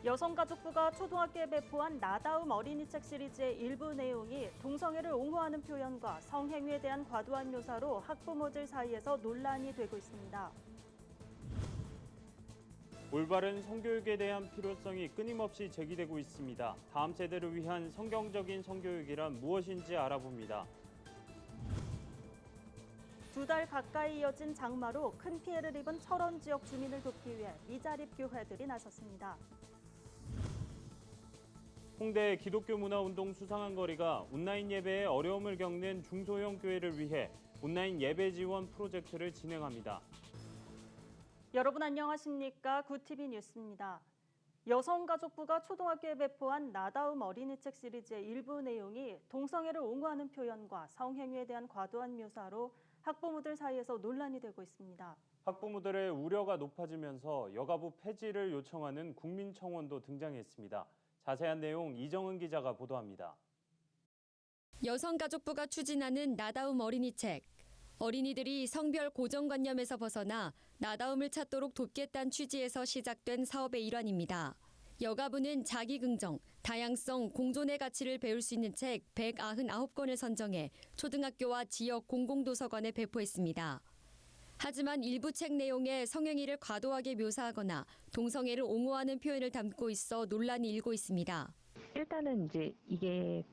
여성가족부가 초등학교에 배포한 나다움 어린이책 시리즈의 일부 내용이 동성애를 옹호하는 표현과 성행위에 대한 과도한 묘사로 학부모들 사이에서 논란이 되고 있습니다. 올바른 성교육에 대한 필요성이 끊임없이 제기되고 있습니다. 다음 세대를 위한 성경적인 성교육이란 무엇인지 알아봅니다. 2달 가까이 이어진 장마로 큰 피해를 입은 철원 지역 주민을 돕기 위해 미자립 교회들이 나섰습니다. 홍대 기독교 문화운동 수상한 거리가 온라인 예배에 어려움을 겪는 중소형 교회를 위해 온라인 예배 지원 프로젝트를 진행합니다. 여러분 안녕하십니까? 구TV 뉴스입니다. 여성가족부가 초등학교에 배포한 나다움 어린이책 시리즈의 일부 내용이 동성애를 옹호하는 표현과 성행위에 대한 과도한 묘사로 학부모들 사이에서 논란이 되고 있습니다. 학부모들의 우려가 높아지면서 여가부 폐지를 요청하는 국민청원도 등장했습니다. 자세한 내용 이정은 기자가 보도합니다. 여성가족부가 추진하는 나다움 어린이책. 어린이들이 성별 고정관념에서 벗어나 나다움을 찾도록 돕겠다는 취지에서 시작된 사업의 일환입니다. 여가부는 자기긍정, 다양성, 공존의 가치를 배울 수 있는 책 199권을 선정해 초등학교와 지역 공공도서관에 배포했습니다. 하지만 일부 책 내용에 성행위를 과도하게 묘사하거나 동성애를 옹호하는 표현을 담고 있어 논란이 일고 있습니다. 일단은 이제 이게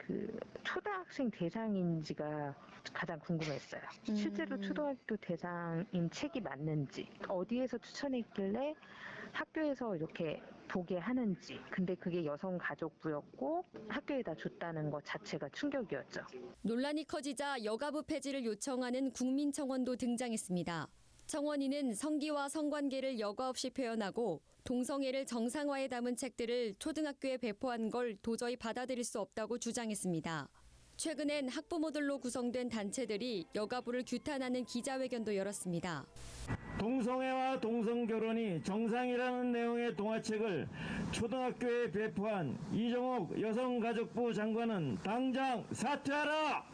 초등학생 대상인지가 가장 궁금했어요. 실제로 초등학교 대상인 책이 맞는지, 어디에서 추천했길래 학교에서 이렇게 보게 하는지, 근데 그게 여성가족부였고 학교에다 줬다는 것 자체가 충격이었죠. 논란이 커지자 여가부 폐지를 요청하는 국민청원도 등장했습니다. 청원인은 성기와 성관계를 여과 없이 표현하고 동성애를 정상화에 담은 책들을 초등학교에 배포한 걸 도저히 받아들일 수 없다고 주장했습니다. 최근엔 학부모들로 구성된 단체들이 여가부를 규탄하는 기자회견도 열었습니다. 동성애와 동성결혼이 정상이라는 내용의 동화책을 초등학교에 배포한 이정옥 여성가족부 장관은 당장 사퇴하라!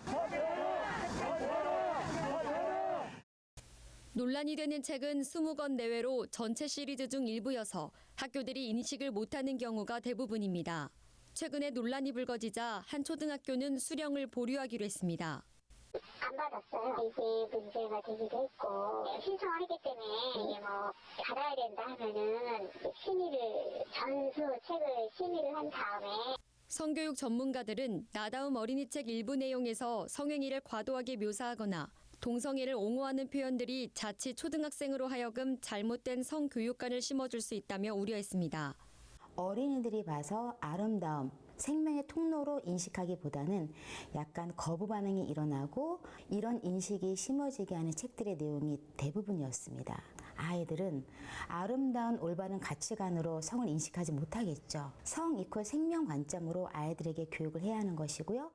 논란이 되는 책은 20권 내외로 전체 시리즈 중 일부여서 학교들이 인식을 못하는 경우가 대부분입니다. 최근에 논란이 불거지자 한 초등학교는 수령을 보류하기로 했습니다. 안 받았어요. 이게 문제가 되기도 했고 신청을 했기 때문에 이게 받아야 된다 하면은 책을 심의를 한 다음에 성교육 전문가들은 나다움 어린이책 일부 내용에서 성행위를 과도하게 묘사하거나 동성애를 옹호하는 표현들이 자칫 초등학생으로 하여금 잘못된 성교육관을 심어줄 수 있다며 우려했습니다. 어린이들이 봐서 아름다움, 생명의 통로로 인식하기보다는 약간 거부 반응이 일어나고 이런 인식이 심어지게 하는 책들의 내용이 대부분이었습니다. 아이들은 아름다운 올바른 가치관으로 성을 인식하지 못하겠죠. 성 이퀄 생명 관점으로 아이들에게 교육을 해야 하는 것이고요.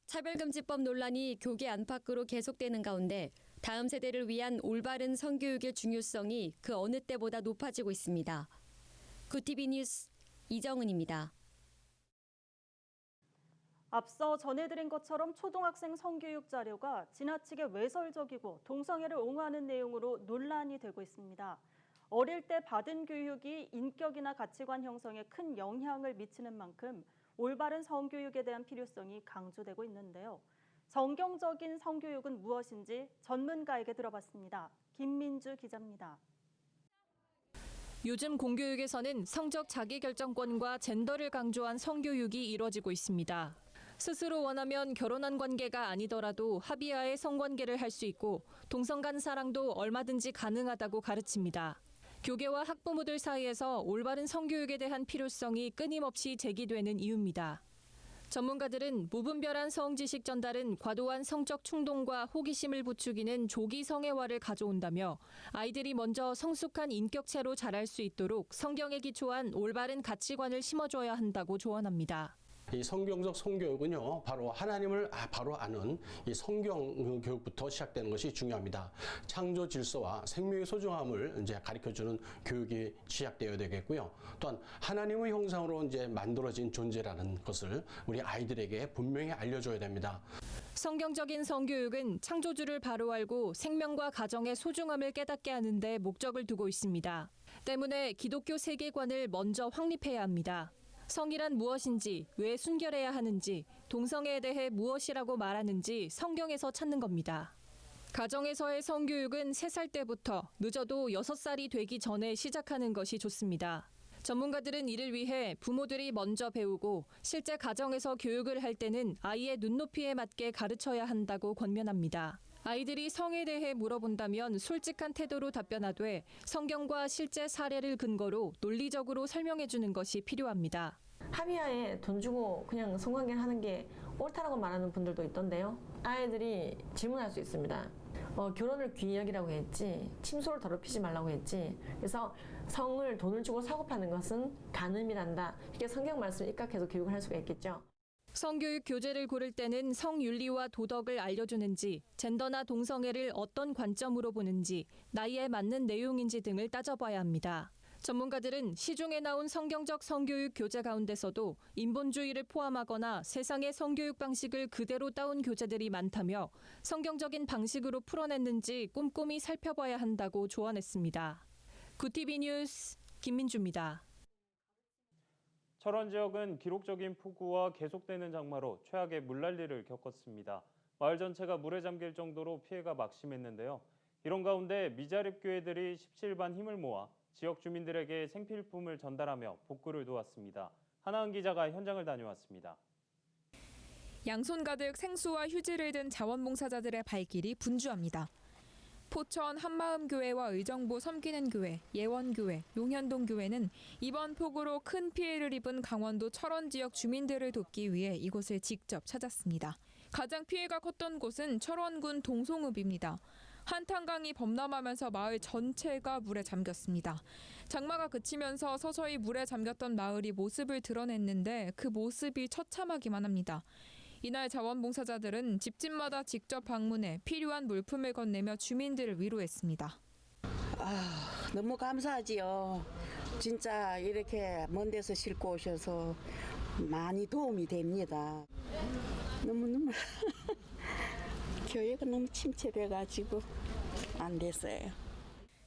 차별금지법 논란이 교계 안팎으로 계속되는 가운데 다음 세대를 위한 올바른 성교육의 중요성이 그 어느 때보다 높아지고 있습니다. 구TV 뉴스 이정은입니다. 앞서 전해드린 것처럼 초등학생 성교육 자료가 지나치게 외설적이고 동성애를 옹호하는 내용으로 논란이 되고 있습니다. 어릴 때 받은 교육이 인격이나 가치관 형성에 큰 영향을 미치는 만큼 올바른 성교육에 대한 필요성이 강조되고 있는데요. 정경적인 성교육은 무엇인지 전문가에게 들어봤습니다. 김민주 기자입니다. 요즘 공교육에서는 성적 자기결정권과 젠더를 강조한 성교육이 이뤄지고 있습니다. 스스로 원하면 결혼한 관계가 아니더라도 합의하에 성관계를 할 수 있고 동성 간 사랑도 얼마든지 가능하다고 가르칩니다. 교계와 학부모들 사이에서 올바른 성교육에 대한 필요성이 끊임없이 제기되는 이유입니다. 전문가들은 무분별한 성지식 전달은 과도한 성적 충동과 호기심을 부추기는 조기 성애화를 가져온다며 아이들이 먼저 성숙한 인격체로 자랄 수 있도록 성경에 기초한 올바른 가치관을 심어줘야 한다고 조언합니다. 이 성경적 성교육은요, 바로 하나님을 바로 아는 이 성경 교육부터 시작되는 것이 중요합니다. 창조 질서와 생명의 소중함을 이제 가르쳐주는 교육이 시작되어야 되겠고요. 또한 하나님의 형상으로 이제 만들어진 존재라는 것을 우리 아이들에게 분명히 알려줘야 됩니다. 성경적인 성교육은 창조주를 바로 알고 생명과 가정의 소중함을 깨닫게 하는 데 목적을 두고 있습니다. 때문에 기독교 세계관을 먼저 확립해야 합니다. 성이란 무엇인지, 왜 순결해야 하는지, 동성애에 대해 무엇이라고 말하는지 성경에서 찾는 겁니다. 가정에서의 성교육은 3살 때부터 늦어도 6살이 되기 전에 시작하는 것이 좋습니다. 전문가들은 이를 위해 부모들이 먼저 배우고 실제 가정에서 교육을 할 때는 아이의 눈높이에 맞게 가르쳐야 한다고 권면합니다. 아이들이 성에 대해 물어본다면 솔직한 태도로 답변하되 성경과 실제 사례를 근거로 논리적으로 설명해 주는 것이 필요합니다. 합의하에 돈 주고 그냥 성관계를 하는 게 옳다라고 말하는 분들도 있던데요. 아이들이 질문할 수 있습니다. 결혼을 귀히 여기라고 했지, 침소를 더럽히지 말라고 했지, 그래서 성을 돈을 주고 사고 파는 것은 간음이란다. 이렇게 성경 말씀을 입각해서 교육을 할 수가 있겠죠. 성교육 교재를 고를 때는 성윤리와 도덕을 알려주는지, 젠더나 동성애를 어떤 관점으로 보는지, 나이에 맞는 내용인지 등을 따져봐야 합니다. 전문가들은 시중에 나온 성경적 성교육 교재 가운데서도 인본주의를 포함하거나 세상의 성교육 방식을 그대로 따온 교재들이 많다며 성경적인 방식으로 풀어냈는지 꼼꼼히 살펴봐야 한다고 조언했습니다. 구티비 뉴스 김민주입니다. 철원 지역은 기록적인 폭우와 계속되는 장마로 최악의 물난리를 겪었습니다. 마을 전체가 물에 잠길 정도로 피해가 막심했는데요. 이런 가운데 미자립 교회들이 십시일반 힘을 모아 지역 주민들에게 생필품을 전달하며 복구를 도왔습니다. 하나은 기자가 현장을 다녀왔습니다. 양손 가득 생수와 휴지를 든 자원봉사자들의 발길이 분주합니다. 포천 한마음교회와 의정부 섬기는 교회, 예원교회, 용현동 교회는 이번 폭우로 큰 피해를 입은 강원도 철원 지역 주민들을 돕기 위해 이곳을 직접 찾았습니다. 가장 피해가 컸던 곳은 철원군 동송읍입니다. 한탄강이 범람하면서 마을 전체가 물에 잠겼습니다. 장마가 그치면서 서서히 물에 잠겼던 마을이 모습을 드러냈는데 그 모습이 처참하기만 합니다. 이날 자원봉사자들은 집집마다 직접 방문해 필요한 물품을 건네며 주민들을 위로했습니다. 너무 감사하지요. 진짜 이렇게 먼 데서 싣고 오셔서 많이 도움이 됩니다. 너무너무 교회가 너무 침체돼가지고 안 됐어요.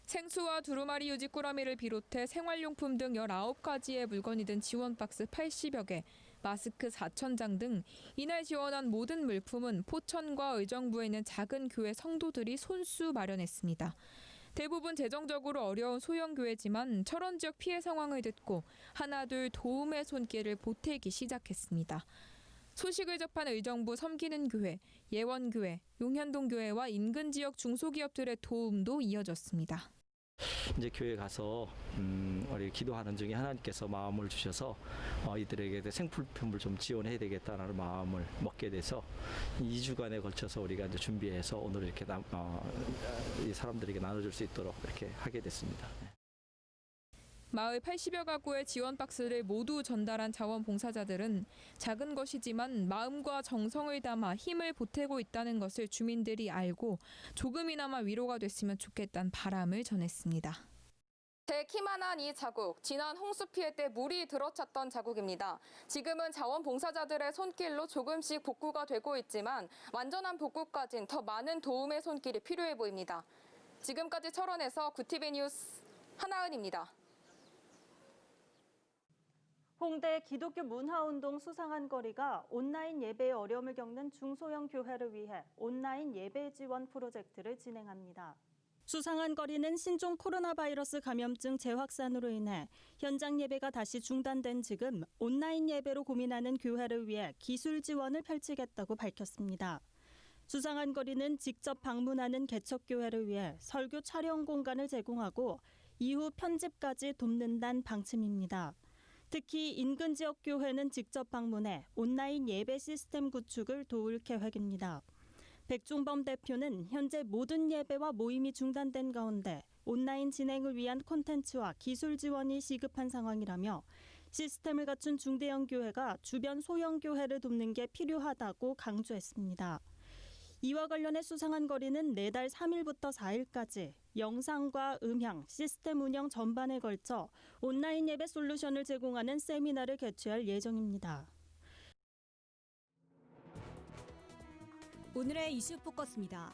생수와 두루마리 유지 꾸러미를 비롯해 생활용품 등 19가지의 물건이 든 지원 박스 80여 개, 마스크 4,000장 등 이날 지원한 모든 물품은 포천과 의정부에 있는 작은 교회 성도들이 손수 마련했습니다. 대부분 재정적으로 어려운 소형교회지만 철원 지역 피해 상황을 듣고 하나둘 도움의 손길을 보태기 시작했습니다. 소식을 접한 의정부 섬기는 교회, 예원교회, 용현동 교회와 인근 지역 중소기업들의 도움도 이어졌습니다. 이제 교회 가서 우리 기도하는 중에 하나님께서 마음을 주셔서 이들에게 생필품을 좀 지원해야 되겠다는 마음을 먹게 돼서 2주간에 걸쳐서 우리가 이제 준비해서 오늘 이렇게 이 사람들에게 나눠줄 수 있도록 이렇게 하게 됐습니다. 마을 80여 가구의 지원 박스를 모두 전달한 자원봉사자들은 작은 것이지만 마음과 정성을 담아 힘을 보태고 있다는 것을 주민들이 알고 조금이나마 위로가 됐으면 좋겠다는 바람을 전했습니다. 제 키만한 이 자국, 지난 홍수 피해 때 물이 들어찼던 자국입니다. 지금은 자원봉사자들의 손길로 조금씩 복구가 되고 있지만 완전한 복구까진 더 많은 도움의 손길이 필요해 보입니다. 지금까지 철원에서 구티비 뉴스 하나은입니다. 홍대 기독교 문화운동 수상한 거리가 온라인 예배에 어려움을 겪는 중소형 교회를 위해 온라인 예배 지원 프로젝트를 진행합니다. 수상한 거리는 신종 코로나 바이러스 감염증 재확산으로 인해 현장 예배가 다시 중단된 지금 온라인 예배로 고민하는 교회를 위해 기술 지원을 펼치겠다고 밝혔습니다. 수상한 거리는 직접 방문하는 개척교회를 위해 설교 촬영 공간을 제공하고 이후 편집까지 돕는다는 방침입니다. 특히 인근 지역 교회는 직접 방문해 온라인 예배 시스템 구축을 도울 계획입니다. 백종범 대표는 현재 모든 예배와 모임이 중단된 가운데 온라인 진행을 위한 콘텐츠와 기술 지원이 시급한 상황이라며 시스템을 갖춘 중대형 교회가 주변 소형 교회를 돕는 게 필요하다고 강조했습니다. 이와 관련해 수상한 거리는 내달 3일부터 4일까지 영상과 음향, 시스템 운영 전반에 걸쳐 온라인 예배 솔루션을 제공하는 세미나를 개최할 예정입니다. 오늘의 이슈 포커스입니다.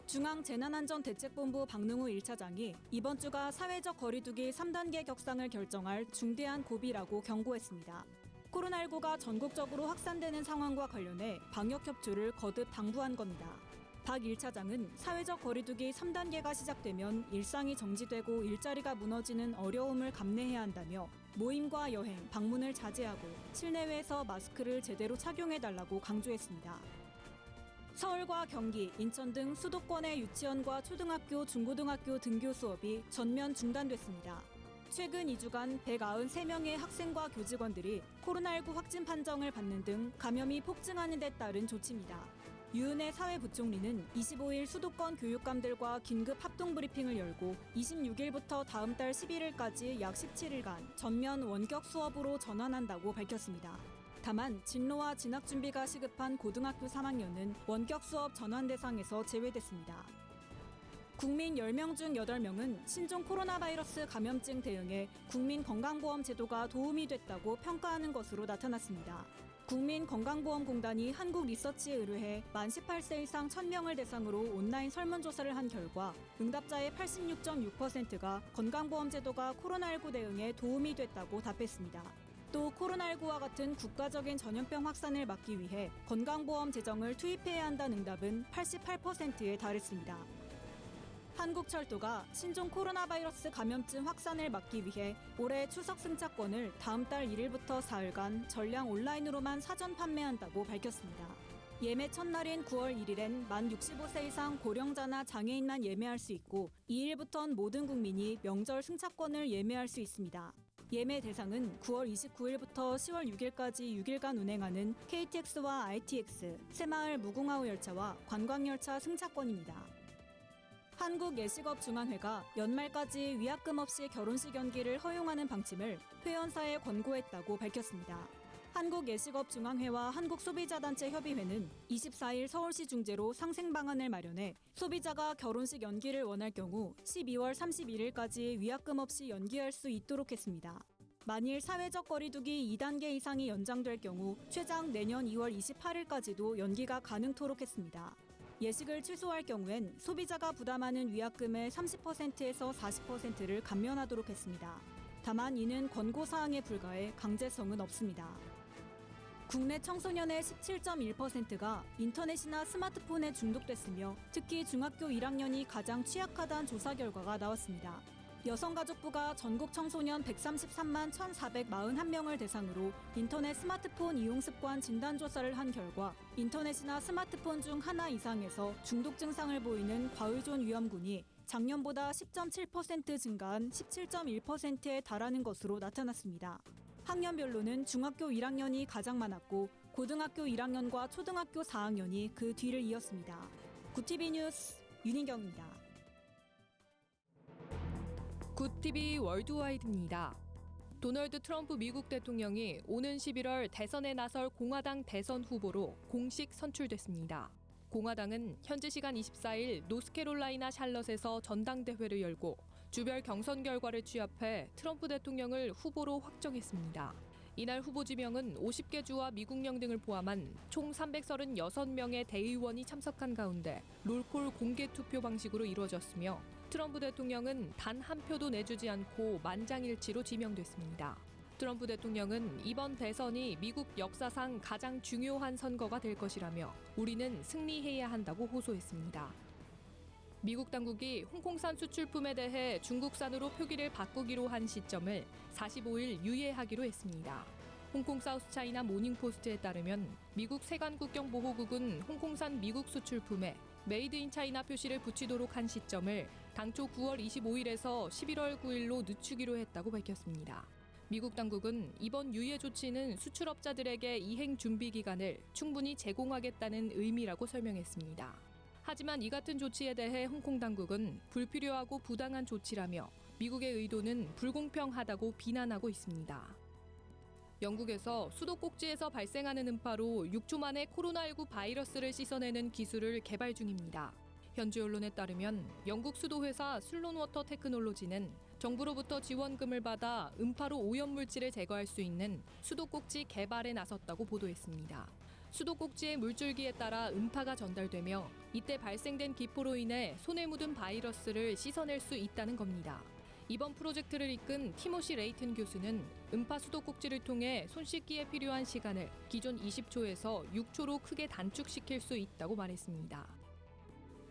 중앙재난안전대책본부 박능우 1차장이 이번 주가 사회적 거리두기 3단계 격상을 결정할 중대한 고비라고 경고했습니다. 코로나19가 전국적으로 확산되는 상황과 관련해 방역 협조를 거듭 당부한 겁니다. 박 1차장은 사회적 거리두기 3단계가 시작되면 일상이 정지되고 일자리가 무너지는 어려움을 감내해야 한다며 모임과 여행, 방문을 자제하고 실내외에서 마스크를 제대로 착용해달라고 강조했습니다. 서울과 경기, 인천 등 수도권의 유치원과 초등학교, 중고등학교 등교 수업이 전면 중단됐습니다. 최근 2주간 193명의 학생과 교직원들이 코로나19 확진 판정을 받는 등 감염이 폭증하는 데 따른 조치입니다. 유은혜 사회부총리는 25일 수도권 교육감들과 긴급 합동 브리핑을 열고 26일부터 다음 달 11일까지 약 17일간 전면 원격 수업으로 전환한다고 밝혔습니다. 다만 진로와 진학 준비가 시급한 고등학교 3학년은 원격 수업 전환 대상에서 제외됐습니다. 국민 10명 중 8명은 신종 코로나 바이러스 감염증 대응에 국민건강보험 제도가 도움이 됐다고 평가하는 것으로 나타났습니다. 국민건강보험공단이 한국리서치에 의뢰해 만 18세 이상 1000명을 대상으로 온라인 설문조사를 한 결과 응답자의 86.6%가 건강보험 제도가 코로나19 대응에 도움이 됐다고 답했습니다. 또 코로나19와 같은 국가적인 전염병 확산을 막기 위해 건강보험 재정을 투입해야 한다는 응답은 88%에 달했습니다. 한국철도가 신종 코로나 바이러스 감염증 확산을 막기 위해 올해 추석 승차권을 다음 달 1일부터 4일간 전량 온라인으로만 사전 판매한다고 밝혔습니다. 예매 첫날인 9월 1일엔 만 65세 이상 고령자나 장애인만 예매할 수 있고 2일부터는 모든 국민이 명절 승차권을 예매할 수 있습니다. 예매 대상은 9월 29일부터 10월 6일까지 6일간 운행하는 KTX와 ITX, 새마을 무궁화호 열차와 관광열차 승차권입니다. 한국예식업중앙회가 연말까지 위약금 없이 결혼식 연기를 허용하는 방침을 회원사에 권고했다고 밝혔습니다. 한국예식업중앙회와 한국소비자단체협의회는 24일 서울시 중재로 상생 방안을 마련해 소비자가 결혼식 연기를 원할 경우 12월 31일까지 위약금 없이 연기할 수 있도록 했습니다. 만일 사회적 거리두기 2단계 이상이 연장될 경우 최장 내년 2월 28일까지도 연기가 가능토록 했습니다. 예식을 취소할 경우엔 소비자가 부담하는 위약금의 30%에서 40%를 감면하도록 했습니다. 다만 이는 권고사항에 불과해 강제성은 없습니다. 국내 청소년의 17.1%가 인터넷이나 스마트폰에 중독됐으며 특히 중학교 1학년이 가장 취약하다는 조사 결과가 나왔습니다. 여성가족부가 전국 청소년 133만 1,441명을 대상으로 인터넷 스마트폰 이용 습관 진단조사를 한 결과 인터넷이나 스마트폰 중 하나 이상에서 중독 증상을 보이는 과의존 위험군이 작년보다 10.7% 증가한 17.1%에 달하는 것으로 나타났습니다. 학년별로는 중학교 1학년이 가장 많았고 고등학교 1학년과 초등학교 4학년이 그 뒤를 이었습니다. 굿TV 뉴스 윤희경입니다. 굿TV 월드와이드입니다. 도널드 트럼프 미국 대통령이 오는 11월 대선에 나설 공화당 대선 후보로 공식 선출됐습니다. 공화당은 현지 시간 24일 노스캐롤라이나 샬럿에서 전당대회를 열고 주별 경선 결과를 취합해 트럼프 대통령을 후보로 확정했습니다. 이날 후보 지명은 50개 주와 미국령 등을 포함한 총 336명의 대의원이 참석한 가운데 롤콜 공개 투표 방식으로 이루어졌으며 트럼프 대통령은 단 한 표도 내주지 않고 만장일치로 지명됐습니다. 트럼프 대통령은 이번 대선이 미국 역사상 가장 중요한 선거가 될 것이라며 우리는 승리해야 한다고 호소했습니다. 미국 당국이 홍콩산 수출품에 대해 중국산으로 표기를 바꾸기로 한 시점을 45일 유예하기로 했습니다. 홍콩 사우스차이나 모닝포스트에 따르면 미국 세관국경보호국은 홍콩산 미국 수출품에 메이드 인 차이나 표시를 붙이도록 한 시점을 당초 9월 25일에서 11월 9일로 늦추기로 했다고 밝혔습니다. 미국 당국은 이번 유예 조치는 수출업자들에게 이행 준비 기간을 충분히 제공하겠다는 의미라고 설명했습니다. 하지만 이 같은 조치에 대해 홍콩 당국은 불필요하고 부당한 조치라며 미국의 의도는 불공평하다고 비난하고 있습니다. 영국에서 수도꼭지에서 발생하는 음파로 6초 만에 코로나19 바이러스를 씻어내는 기술을 개발 중입니다. 현지 언론에 따르면 영국 수도회사 슬론워터 테크놀로지는 정부로부터 지원금을 받아 음파로 오염물질을 제거할 수 있는 수도꼭지 개발에 나섰다고 보도했습니다. 수도꼭지의 물줄기에 따라 음파가 전달되며 이때 발생된 기포로 인해 손에 묻은 바이러스를 씻어낼 수 있다는 겁니다. 이번 프로젝트를 이끈 티모시 레이튼 교수는 음파 수도꼭지를 통해 손 씻기에 필요한 시간을 기존 20초에서 6초로 크게 단축시킬 수 있다고 말했습니다.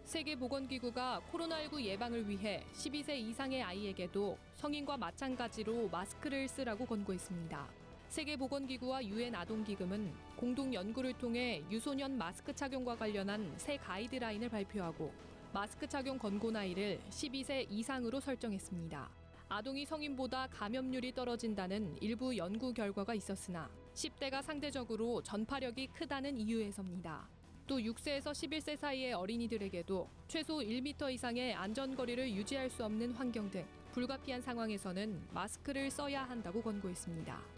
세계보건기구가 코로나19 예방을 위해 12세 이상의 아이에게도 성인과 마찬가지로 마스크를 쓰라고 권고했습니다. 세계보건기구와 유엔 아동기금은 공동 연구를 통해 유소년 마스크 착용과 관련한 새 가이드라인을 발표하고 마스크 착용 권고 나이를 12세 이상으로 설정했습니다. 아동이 성인보다 감염률이 떨어진다는 일부 연구 결과가 있었으나 10대가 상대적으로 전파력이 크다는 이유에서입니다. 또 6세에서 11세 사이의 어린이들에게도 최소 1m 이상의 안전거리를 유지할 수 없는 환경 등 불가피한 상황에서는 마스크를 써야 한다고 권고했습니다.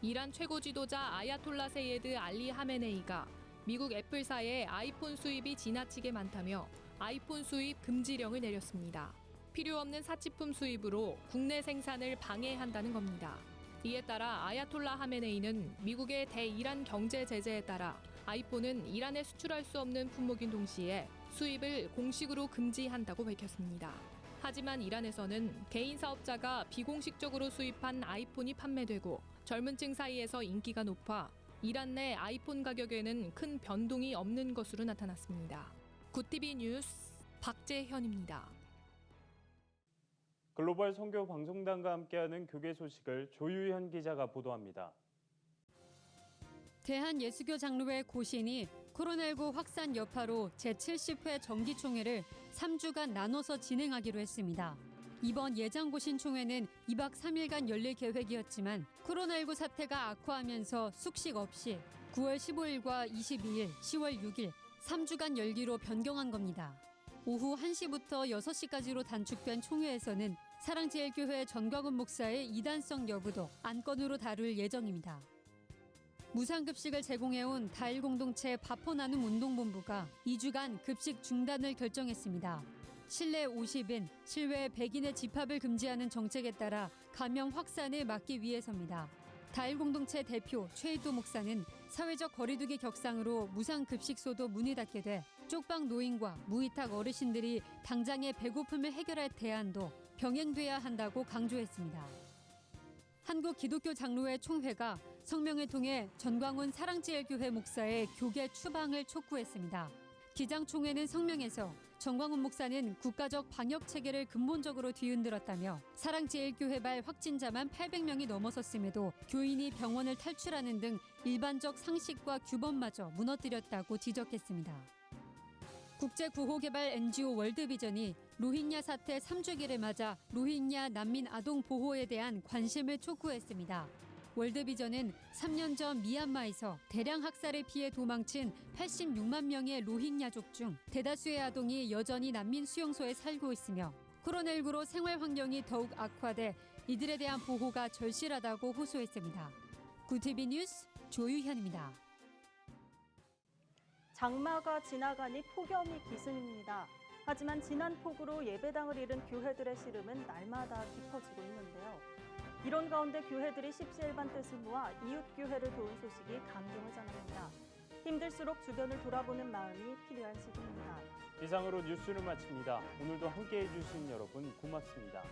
이란 최고 지도자 아야톨라 세예드 알리 하메네이가 미국 애플사의 아이폰 수입이 지나치게 많다며 아이폰 수입 금지령을 내렸습니다. 필요 없는 사치품 수입으로 국내 생산을 방해한다는 겁니다. 이에 따라 아야톨라 하메네이는 미국의 대이란 경제 제재에 따라 아이폰은 이란에 수출할 수 없는 품목인 동시에 수입을 공식으로 금지한다고 밝혔습니다. 하지만 이란에서는 개인 사업자가 비공식적으로 수입한 아이폰이 판매되고 젊은 층 사이에서 인기가 높아 이란 내 아이폰 가격에는 큰 변동이 없는 것으로 나타났습니다. 굿TV 뉴스 박재현입니다. 글로벌 선교 방송단과 함께하는 교계 소식을 조유현 기자가 보도합니다. 대한예수교 장로회 고신이 코로나19 확산 여파로 제70회 정기총회를 3주간 나눠서 진행하기로 했습니다. 이번 예장고신 총회는 2박 3일간 열릴 계획이었지만 코로나19 사태가 악화하면서 숙식 없이 9월 15일과 22일, 10월 6일 3주간 열기로 변경한 겁니다. 오후 1시부터 6시까지로 단축된 총회에서는 사랑제일교회 전광훈 목사의 이단성 여부도 안건으로 다룰 예정입니다. 무상급식을 제공해온 다일공동체 바포나눔 운동본부가 2주간 급식 중단을 결정했습니다. 실내 50인, 실외 100인의 집합을 금지하는 정책에 따라 감염 확산을 막기 위해서입니다. 다일공동체 대표 최희도 목사는 사회적 거리두기 격상으로 무상급식소도 문이 닫게 돼 쪽방 노인과 무위탁 어르신들이 당장의 배고픔을 해결할 대안도 병행돼야 한다고 강조했습니다. 한국기독교장로회 총회가 성명을 통해 전광훈 사랑제일교회 목사의 교계 추방을 촉구했습니다. 기장총회는 성명에서 전광훈 목사는 국가적 방역 체계를 근본적으로 뒤흔들었다며 사랑제일교회발 확진자만 800명이 넘어섰음에도 교인이 병원을 탈출하는 등 일반적 상식과 규범마저 무너뜨렸다고 지적했습니다. 국제구호개발 NGO 월드비전이 로힝야 사태 3주기를 맞아 로힝야 난민 아동 보호에 대한 관심을 촉구했습니다. 월드비전은 3년 전 미얀마에서 대량 학살을 피해 도망친 86만 명의 로힝야족 중 대다수의 아동이 여전히 난민 수용소에 살고 있으며 코로나19로 생활 환경이 더욱 악화돼 이들에 대한 보호가 절실하다고 호소했습니다. 굿TV 뉴스 조유현입니다. 장마가 지나가니 폭염이 기승입니다. 하지만 지난 폭우로 예배당을 잃은 교회들의 시름은 날마다 깊어지고 있는데요. 이런 가운데 교회들이 십시일반 뜻을 모아 이웃교회를 도운 소식이 감동을 전합니다. 힘들수록 주변을 돌아보는 마음이 필요한 시기입니다. 이상으로 뉴스를 마칩니다. 오늘도 함께해 주신 여러분 고맙습니다.